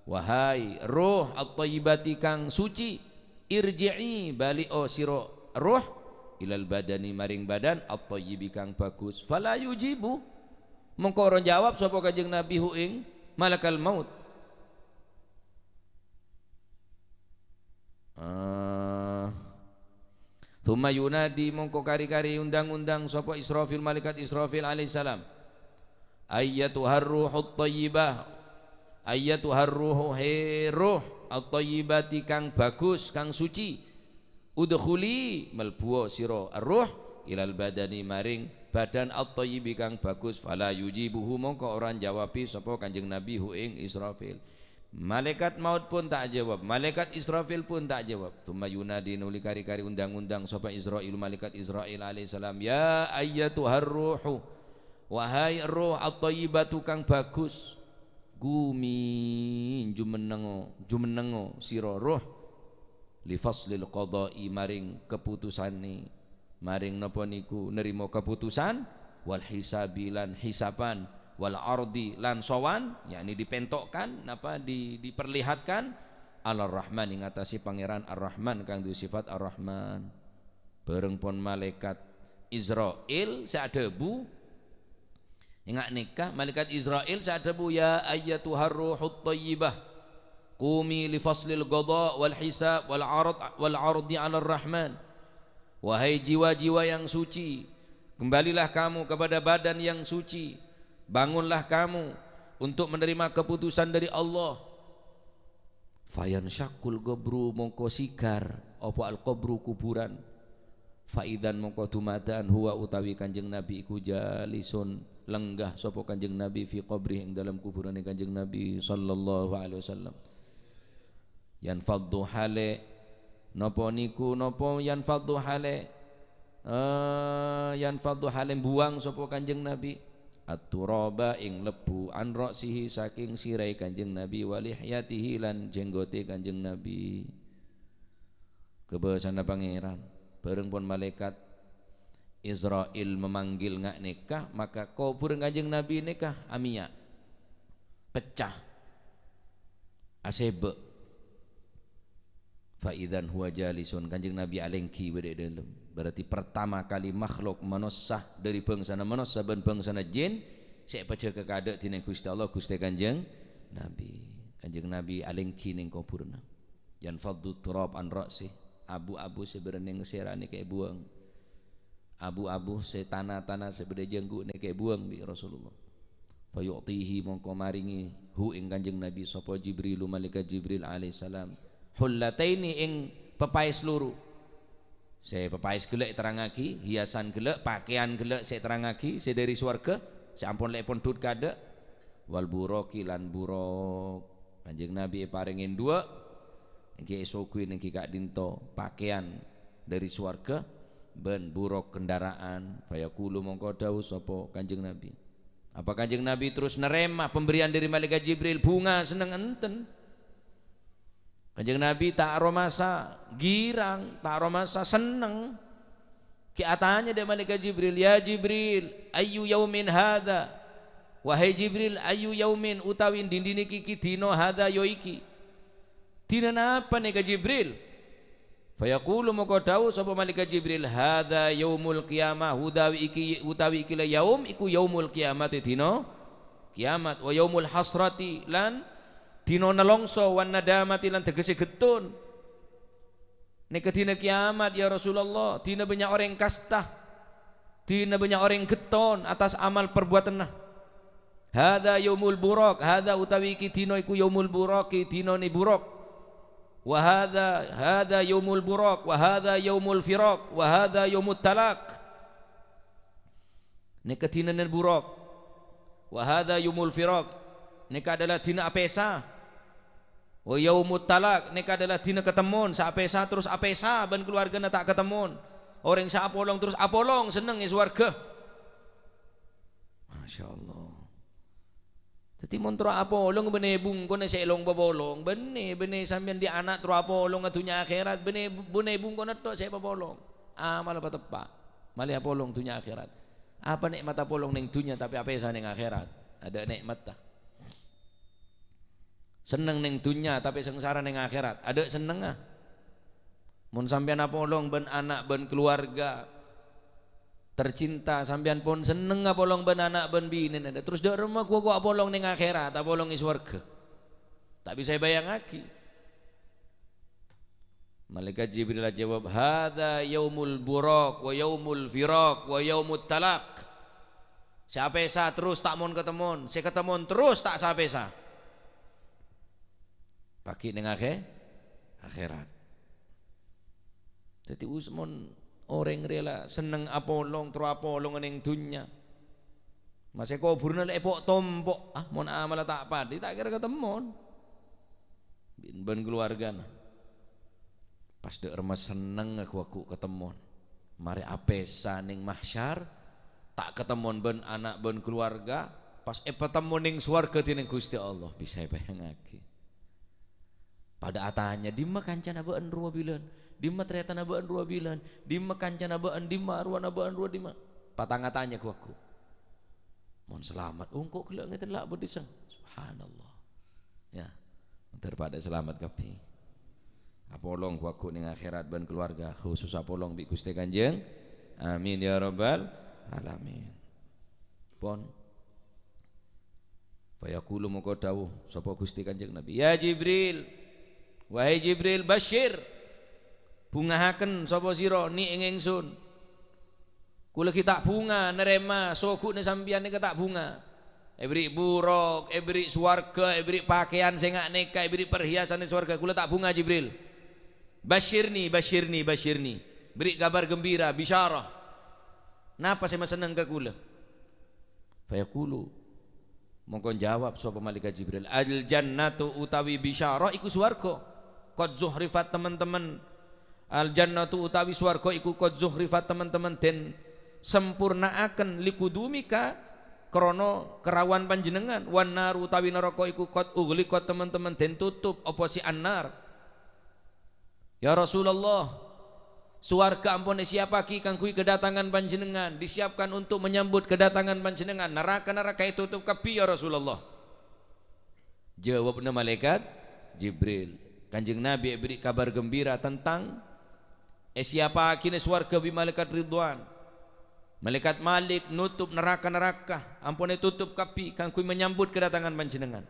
wahai ruh at-thayyibati kang suci, irji'i bali o sira ruh ilal badani maring badan at-thayyibi kang bagus. Fala yujibu mongko ora jawab sapa Kanjeng Nabi hu ing malakal maut. Thumma yunadi mongko kari-kari undang-undang sapa Israfil malaikat Israfil alaihi salam, ayyatuhar ruhut thayyibah, ayyatuhar ruhu he ruh at-thayyibati kang bagus kang suci, udkhuli malbuo sira ar-ruh ilal badani maring badan at-thayyibi kang bagus. Fala yujibuhu mongko orang jawabi sapa Kanjeng Nabi hu ing Israfil. Malaikat maut pun tak jawab, malaikat Israfil pun tak jawab. Tsumma yunadi nuli kari-kari undang-undang sapa Israil malaikat Israil alaihi salam, ya ayyatuhar ruhu, wahai ruh at-thayyibatu kang bagus, gumi jumenengo sira ruh li faslil qada'i maring keputusane, maring napa niku nerima keputusan, wal hisabi lan hisaban, wal ardi lan sowan, yakni dipentokkan napa diperlihatkan Alar Rahman ing atasi pangeran Ar-Rahman kang duwe sifat Ar-Rahman. Bareng pon malaikat Israil sadebu ingat nikah malaikat Israil sadebu, ya ayyatuhar ruhut thayyibah qumi li faslil qada wal hisab wal ardi 'alar Rahman. Wahai jiwa-jiwa yang suci, kembalilah kamu kepada badan yang suci, bangunlah kamu untuk menerima keputusan dari Allah. Fayan syakul gobru mongko sigar apa al qabru kuburan. Faidan mongko dumadaan huwa utawi Kanjeng Nabi iku jalisun lenggah sapa Kanjeng Nabi fi qabri ing dalam kuburane Kanjeng Nabi sallallahu alaihi wasallam. Yanfaddu hale napa niku napa yanfaddu hale yanfaddu hale buang sapa Kanjeng Nabi at-turaba ing lebu an ra'sihi saking sirai Kanjeng Nabi walihyatihi lan jenggote Kanjeng Nabi. Kebasana pangeran bareng pun malaikat Israel memanggil ngak nikah, maka kubur Kanjeng Nabi nikah amia pecah asebe faidan huwa jalisun Kanjeng Nabi alengki bade dalam. Berarti pertama kali makhluk manusia dari bangsana manusia ben bangsana jin sek pecah kekadek tina Gusti Allah Gusti Kanjeng Nabi. Kanjeng Nabi alengki ning kuburna. Yan faddu turab an ra'si. Abu-abu sebenarnya ngeserani kayak buang. Abu-abu tanah-tanah sebeda jenggu ne kayak buang bi Rasulullah. Fa yu'tihi mongko maringi hu ing Kanjeng Nabi sapa Jibril malaikat Jibril alaihi salam. Hullataini ing pepais luru. Saya pepais gelek terangaki, hiasan gelek, pakaian gelek saya terangaki, saya dari swarga, saya ampun lek pun tut kada. Wal buraki lan buruk. Kanjeng Nabi paringin dua. Engki esokui nengki kak dinto pakaian dari swarga ben buruk kendaraan fayaqulu mongko dawuh sapa Kanjeng Nabi. Apa Kanjeng Nabi terus nerima pemberian dari malaikat Jibril bunga seneng enten. Kanjeng Nabi tak aromasa girang, tak aromasa seneng. Ki atanya dari malaikat Jibril, ya Jibril, ayu yaumin hadza. Wahai Jibril, ayu yaumin utawi dindini kiki dino hadza yo iki. Dina napa nih Jibril? Fayaqulu moko dawuh sapa malaikat Jibril, hadza yaumul qiyamah utawi iki la yaum iku yaumul kiamat dina kiamat wa yaumul hasrati lan dina nelongso wan nadamati lan tegese getun. Nek dina kiamat ya Rasulullah, dina banyak orang kasta, dina banyak orang geton atas amal perbuatan. Hadza yaumul buraq, hadza utawi iki dina iku yaumul buraq, dina ni buraq. Wa hadza yaumul buraq wa hadza yaumul firaq wa hadza yaumut talaq. Nika dina buraq wa hadza yaumul firaq, nika adalah dina apesa. Wa yaumut talaq, nika adalah dina ketemuan sa apesa terus apesa ban keluargana tak ketemuan. Orang sa apolong terus apolong seneng is warga. Masyaallah. Jadi montro apolong bene bungkon na sa ilong babolong bene sambian di anak tro apolong atunya akhirat bene bungkon na to sa babolong malah patepa mali apolong tunya akhirat. Apa nikmat apolong ning dunya tapi apesa ning akhirat ada nikmat ta. Seneng ning dunya tapi sengsara ning akhirat ada seneng ah. Mun sambian apolong ben anak ben keluarga tercinta sampean pun seneng apolong ben anak ben bini ada terus dak rumah gua apolong ning akhirat apolong is warga tak bisa bayangake. Malaikat Jibril jawab hadza yaumul buraq wa yaumul firaq wa yaumut talaq. Sapesa terus tak mon ketemon, se ketemon terus tak sapesa. Paki ning akhirat. Dadi usmon orang rela seneng apolong tro apolong ning dunya. Masih kuburna lek pok tompok mon amal tak padi tak kira ketemon. Ben keluargana. Pas dek remes seneng aku ketemon. Mari apesa ning mahsyar tak ketemon ben anak ben keluarga pas petemu ning swarga dening Gusti Allah bisa bayangake. Pada atanya dimma kancana beun ruwa bilan. Dimma ternyata nabaan dua bilan, dimma kanca nabaan dimma arwa nabaan dua dimma. Patang tanya ku aku. Mohon selamat. Kok gelak ngeten lak bediseng. Subhanallah. Ya. Daripada selamat kapi. Apolong ku aku ning akhirat ban keluarga khusus apolong bi Gusti Kanjeng. Amin ya rabbal alamin. Pon. Fa yaqulu moko dawuh sapa Gusti Kanjeng Nabi. Ya Jibril. Wahai Jibril basyir. Bungahaken sapa sira ni ing ingsun. Kula ki tak bunga nerema sokune sampeyan niki tak bunga. beri buruk, beri swarga, beri pakaian sing ngak nikah, beri perhiasan di swarga. Kula tak bunga Jibril. Basyirni, basyirni, basyirni. Beri kabar gembira, bisyarah. Napa saya seneng ke kula? Fayaqulu, mongko jawab sapa malaikat Jibril, al jannatu utawi bisyarah iku swarga. Qad zuhrifat teman-teman. Al jannatu utawi swarga iku qad zuhrifat teman-teman den sempurnaaken likudumika krana kerawan panjenengan. Wan naru utawi neraka iku qad ughliqat teman-teman den tutup apa si annar. Ya Rasulullah, swarga ampun siapaki kang kuwi kedatangan panjenengan, disiapkan untuk menyambut kedatangan panjenengan. Neraka tutup kepi ya Rasulullah. Jawabna malaikat Jibril. Kanjeng Nabi beri kabar gembira tentang siapaki ne swarga bi malaikat Ridwan. Malaikat Malik nutup neraka ampun tutup kepi kang kuwi menyambut kedatangan panjenengan.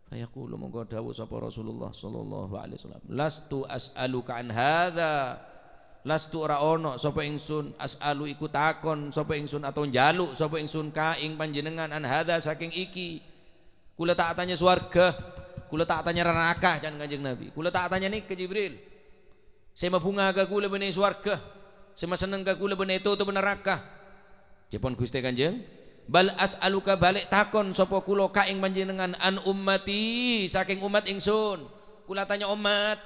Fayaqulu monggo dawuh sapa Rasulullah sallallahu alaihi wasallam, lastu as'aluka an hadza. Lastu ora ono sapa ingsun as'alu iku takon sapa ingsun atau njaluk sapa ingsun ka ing panjenengan an hadza saking iki. Kula tak tanya swarga, kula tak tanya neraka jan Kanjeng Nabi. Kula tak tanya nik ke Jibril. Saya mabunga ka kula bene swarga. Saya seneng ka kula bene tutup neraka. Jepun Gusti Kanjeng, bal as'aluka balik takon sapa kula ka ing panjenengan an ummati saking umat ingsun. Kula tanya umat.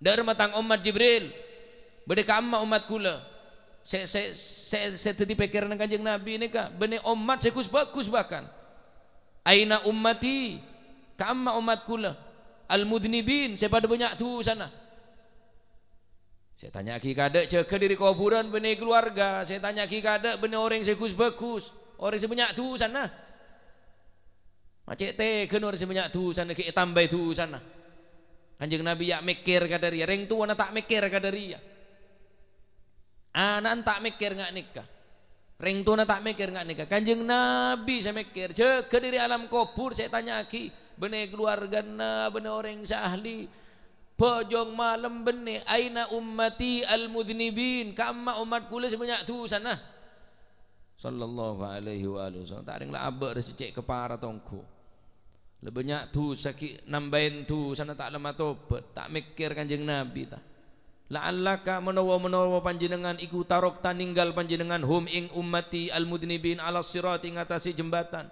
Dar matang umat Jibril. Bede ka amma umat kula. Saya tadi pikiran Kanjeng Nabi ini ka bene umat sekus bagus bahkan. Aina ummati ka amma umat kula. Al mudnibin saya pada banyak tu sana. Saya tanya ki kada jaga diri kuburan bene keluarga. Saya tanya ki kada bene orang sekus bagus. Orang sebanyak tu sana. Macet teh kan orang sebanyak tu sana ke tambah tu sana. Kanjeng Nabi ya mikir kadari ya. Reng tu anak tak mikir kadari ya. Anak tak mikir ngak nikah. Reng tu anak tak mikir ngak nikah. Kanjeng Nabi saya mikir jaga diri alam kubur. Saya tanya ki bene keluarga na bene orang sahli. Pojong malam bene aina ummati al mudnibin. Kamma umat kula sebanyak tu sana. Sallallahu alaihi wasallam. Tak ada yang abak resi cek kepara tongku. Lebanyak tu sakit nambahin tu sana tak lama tobat. Tak mikir Kanjeng Nabi ta. La'allaka menawa panjenengan iku tarok taninggal panjenengan hum ing ummati al mudnibin ala sirati ngatasi jembatan.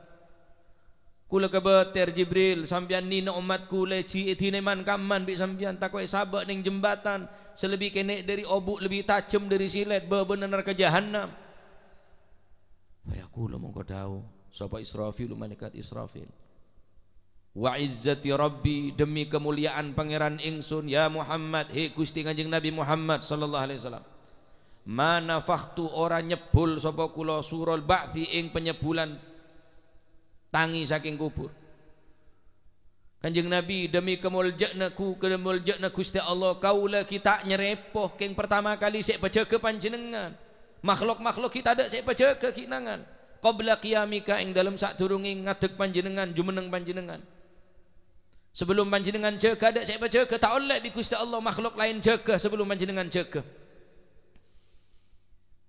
Kula kebeter Jibril sampeyan nina umatku leci itineman kaman bi sampeyan takoy sabak ning jembatan selebih kenek dari obuk lebih tajam dari silet bebenar ke jahanam. Fayaqulu mongko dawuh sapa Israfil malaikat Israfil, wa izzati rabbi demi kemuliaan pangeran ingsun ya Muhammad, he Gusti Kanjeng Nabi Muhammad sallallahu alaihi wasallam, mana faktu ora nyebul sapa kula surul ba'thi ing penyebulan tangi saking kubur. Kanjeng Nabi demi kemuliaan Gusti Allah kaula kita nyerepoh keng pertama kali sik pejaga panjenengan. Makhluk-makhluk kita ada saya baca kekinangan qabla qiyamika ing dalam sak durunge ngadeg panjenengan jumeneng panjenengan. Sebelum panjenengan jaga ada saya baca ke tak oleh bi Gusti Allah makhluk lain jaga sebelum panjenengan jaga.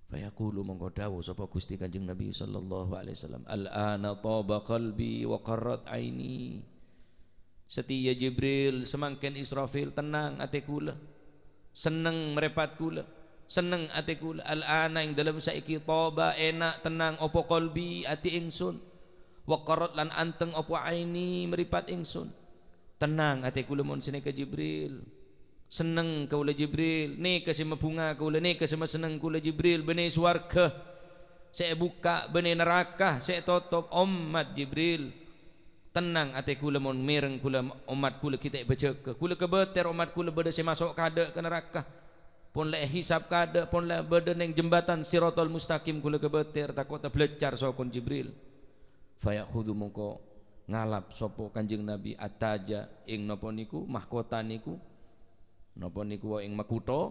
Fa yaqulu mongko dawuh sapa Gusti Kanjeng Nabi sallallahu alaihi wasallam, al-ana taba qalbi wa qarrat aini. Setia Jibril semangken Israfil tenang ate kula. Seneng merepat kula. Seneng ati kula al-ana ing dalam saiki toba enak tenang opo kolbi ati ingsun wa qarrat lan anteng opo aini meripat ingsun tenang ati kula mun sene ke Jibril seneng kula Jibril ni kesima bunga kula ni kesima seneng kula Jibril bene swarga saya buka bene neraka saya tutup umat Jibril tenang ati kula mun mireng kula umat kula kita baca kula kebeter umat kula beda saya masuk kada ke neraka pun lek hisab kada pun lek badan yang jembatan Siratal Mustaqim kula kebeter takut belajar sokon Jibril fayakhudhu mongko ngalap sapa Kanjeng Nabi ataja ing napa niku mahkota niku napa niku ing makuta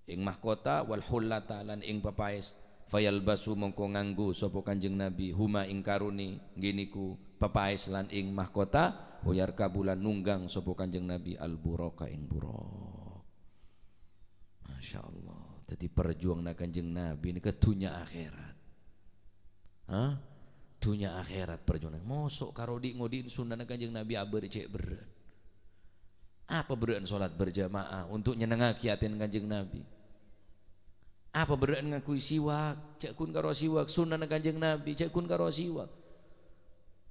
ing mahkota wal hullata lan ing papaes fayalbasu mongko nganggo sapa Kanjeng Nabi huma ing karuni nginiku papaes lan ing mahkota wayar kabulan nunggang sapa Kanjeng Nabi al buraka ing buruk. Masya Allah. Jadi perjuang na Kanjeng Nabi ini ke dunia akhirat. dunia akhirat perjuangan. Mosok karo di ngodiin sunnah Kanjeng Nabi aber cek beren. Apa beren salat berjamaah untuk nyenengake atin Kanjeng Nabi? Apa beren ngakui siwak, cek kun karo siwak sunnah Kanjeng Nabi, cek kun karo siwak.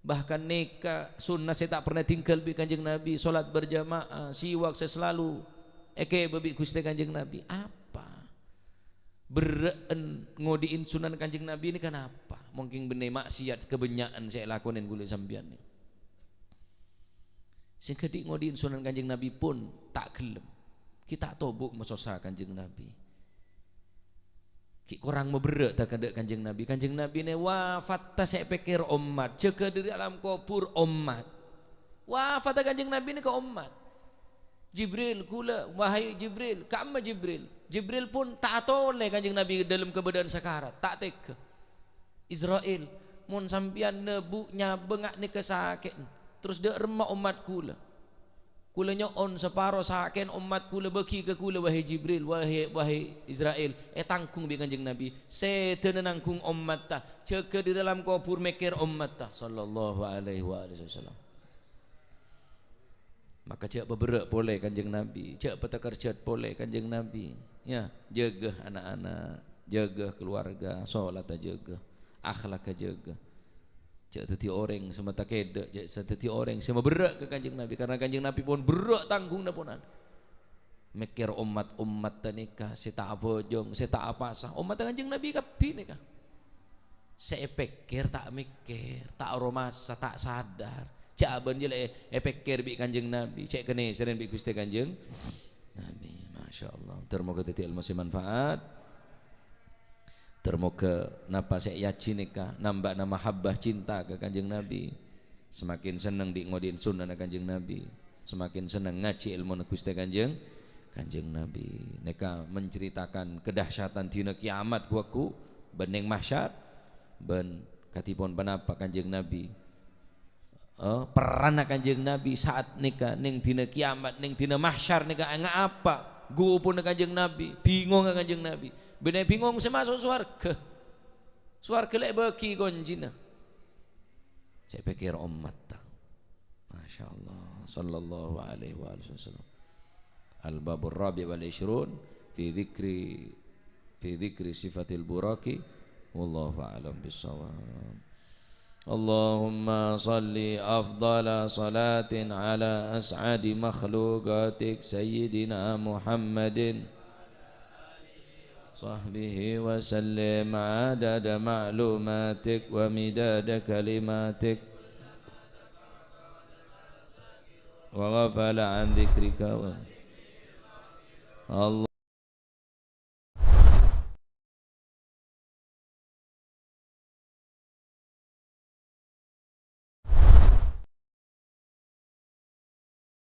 Bahkan nikah sunnah saya tak pernah tinggal bi Kanjeng Nabi, salat berjamaah, siwak saya selalu eke bebi Gusti Kanjeng Nabi. Apa? Beren ngodiin sunnah Kanjeng Nabi ini kan apa? Mungkin bener maksiat kebenyaan saya lakonin gule sambian ni. Sehingga di ngodiin sunnah Kanjeng Nabi pun tak gelem. Kita tobuk masosa Kanjeng Nabi. Ki kurang memberet tak ada Kanjeng Nabi. Kanjeng Nabi ni wafat tak saya pikir umat, jaga di dalam kubur umat. Wafat Kanjeng Nabi ni ke umat. Jibril kula, wahai Jibril, kama Jibril. Jibril pun tak toleh Kanjeng Nabi dalam keadaan sakarat, tak teka. Israel mun sampian nebunya bengak ni kesakit terus dia remak umat kula nyon separo saken umat kula beki ke kula wahai Jibril wahai Israel tangkung bi Kanjeng Nabi setan nangkung umat ta jaga di dalam kubur mikir umat ta sallallahu alaihi wasallam. Maka cak beberak boleh Kanjeng Nabi, cak petekerjat boleh Kanjeng Nabi, ya jaga anak-anak, jaga keluarga, solat jaga, akhlak jaga. Cak teti orang semata keda, cak teti orang semua berak ke Kanjeng Nabi karena Kanjeng Nabi pun berak tanggung napunan. Mikir umat tanika, saya tak bojong, saya tak apa sah. Umat Kanjeng Nabi kapi nika. Saya pikir tak mikir, tak romasa, tak sadar. Cak aban je lah pikir bi Kanjeng Nabi, cak kene seren bi Gusti Kanjeng Nabi. Masya Allah. Termoga teti ilmu si manfaat. Termoga napa saya yakin nikah nambah nama habbah cinta ke Kanjeng Nabi. Semakin senang di ngodin sunnah Kanjeng Nabi, semakin senang ngaji ilmu Gusti Kanjeng Nabi. Neka menceritakan kedahsyatan dina kiamat kuaku bening mahsyar ben katipun penapa Kanjeng Nabi. Peran Kanjeng Nabi saat nikah ning dina kiamat ning dina mahsyar nikah ngapa gua pun Kanjeng Nabi bingung Kanjeng Nabi bener bingung semasuk swarga lek beki konjina saya pikir umat tak. Masya Allah sallallahu alaihi wasallam. Al-babur rabi wal ishrun fi dhikri sifatil buraki wallahu a'lam bissawab. Allahumma salli afdala salatin ala as'adi makhluqatik sayyidina Muhammadin sahbihi wa sallim adada ma'lumatik wa midada kalimatik wa ghafala an dhikrika wa Allah